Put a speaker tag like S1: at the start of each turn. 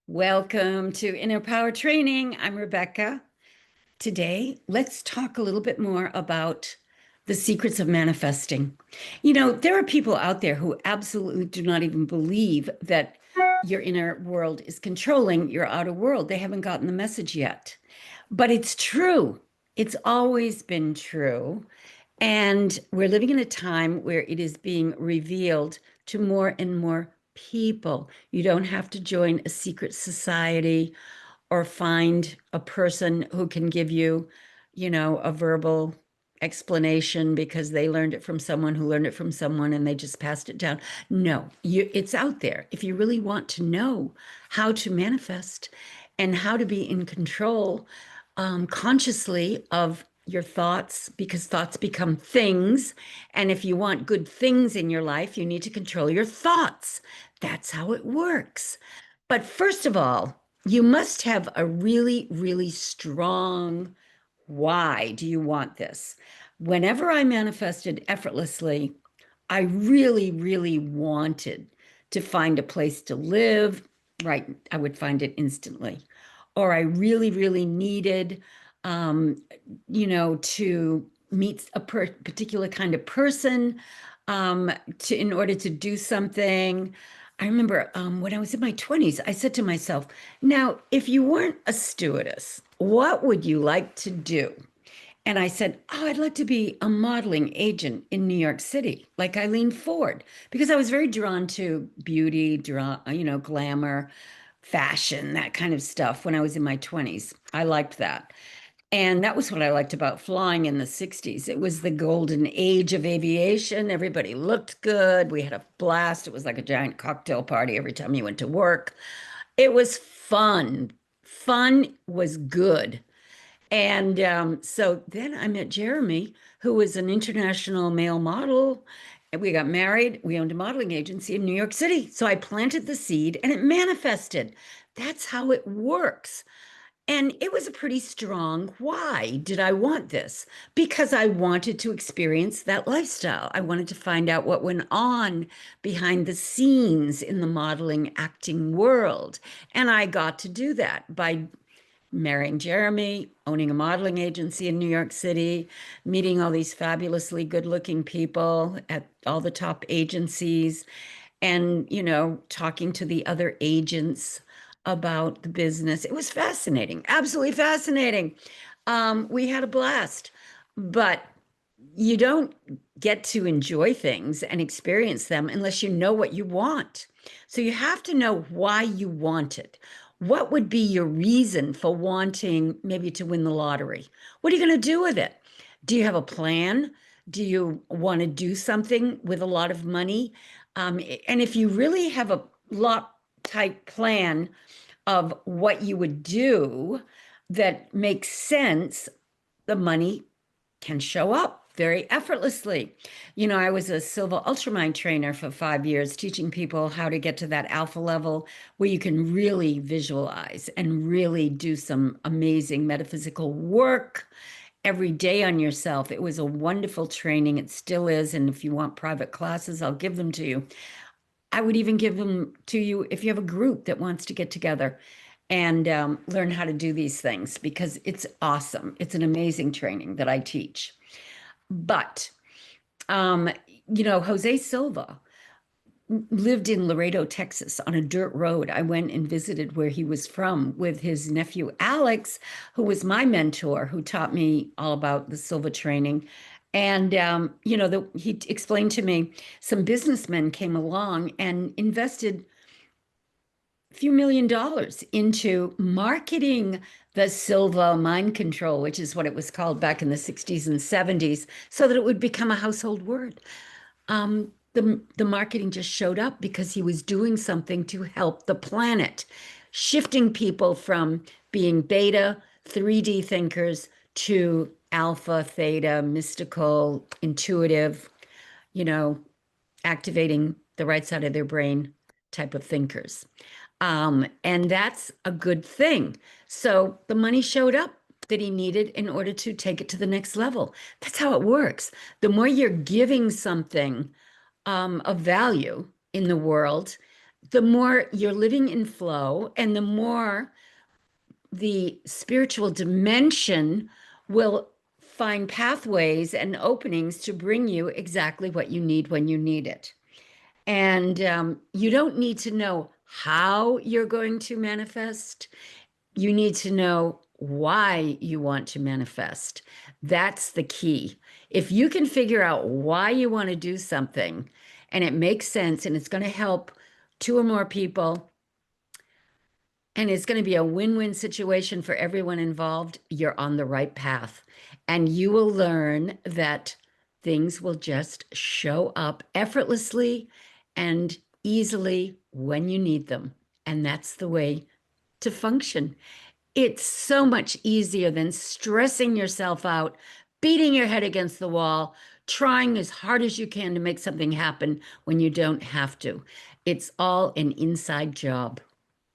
S1: Welcome to Inner Power Training. I'm Rebecca. Today, let's talk a little bit more about the secrets of manifesting. There are people out there who absolutely do not even believe that your inner world is controlling your outer world. They haven't gotten the message yet. But it's true. It's always been true. And we're living in a time where it is being revealed to more and more people. You don't have to join a secret society or find a person who can give you, a verbal explanation because they learned it from someone who learned it from someone and they just passed it down. No, it's out there. If you really want to know how to manifest and how to be in control consciously of your thoughts, because thoughts become things. And if you want good things in your life, you need to control your thoughts. That's how it works. But first of all, you must have a really, really strong why do you want this? Whenever I manifested effortlessly, I really, really wanted to find a place to live. Right, I would find it instantly. Or I really, really needed, um, to meet a particular kind of person in order to do something. I remember when I was in my 20s, I said to myself, now, if you weren't a stewardess, what would you like to do? And I said, oh, I'd like to be a modeling agent in New York City, like Eileen Ford, because I was very drawn to beauty, glamour, fashion, that kind of stuff when I was in my 20s. I liked that. And that was what I liked about flying in the 60s. It was the golden age of aviation. Everybody looked good. We had a blast. It was like a giant cocktail party every time you went to work. It was fun. Fun was good. And so then I met Jeremy, who was an international male model. And we got married. We owned a modeling agency in New York City. So I planted the seed and it manifested. That's how it works. And it was a pretty strong why did I want this? Because I wanted to experience that lifestyle. I wanted to find out what went on behind the scenes in the modeling acting world. And I got to do that by marrying Jeremy, owning a modeling agency in New York City, meeting all these fabulously good-looking people at all the top agencies, and, talking to the other agents about the business. It was fascinating, absolutely fascinating. We had a blast, but you don't get to enjoy things and experience them unless you know what you want. So you have to know why you want it. What would be your reason for wanting maybe to win the lottery? What are you going to do with it? Do you have a plan? Do you want to do something with a lot of money? And if you really have a lot type plan of what you would do that makes sense, the money can show up very effortlessly. I was a Silva Ultramind trainer for 5 years, teaching people how to get to that alpha level where you can really visualize and really do some amazing metaphysical work every day on yourself. It was a wonderful training. It still is. And if you want private classes, I'll give them to you. I would even give them to you if you have a group that wants to get together and learn how to do these things because it's awesome. It's an amazing training that I teach. But, um, Jose Silva lived in Laredo, Texas on a dirt road. I went and visited where he was from with his nephew, Alex, who was my mentor, who taught me all about the Silva training. And, he explained to me some businessmen came along and invested few $1 million into marketing the Silva mind control, which is what it was called back in the 60s and 70s, so that it would become a household word. The marketing just showed up because he was doing something to help the planet, shifting people from being beta, 3D thinkers to alpha, theta, mystical, intuitive, you know, activating the right side of their brain type of thinkers. And that's a good thing. So the money showed up that he needed in order to take it to the next level. That's how it works. The more you're giving something of value in the world, the more you're living in flow and the more the spiritual dimension will find pathways and openings to bring you exactly what you need when you need it. And you don't need to know how you're going to manifest. You need to know why you want to manifest. That's the key. If you can figure out why you want to do something and it makes sense and it's going to help two or more people and it's going to be a win-win situation for everyone involved, you're on the right path. And you will learn that things will just show up effortlessly and easily when you need them. And that's the way to function. It's so much easier than stressing yourself out, beating your head against the wall, trying as hard as you can to make something happen when you don't have to. It's all an inside job.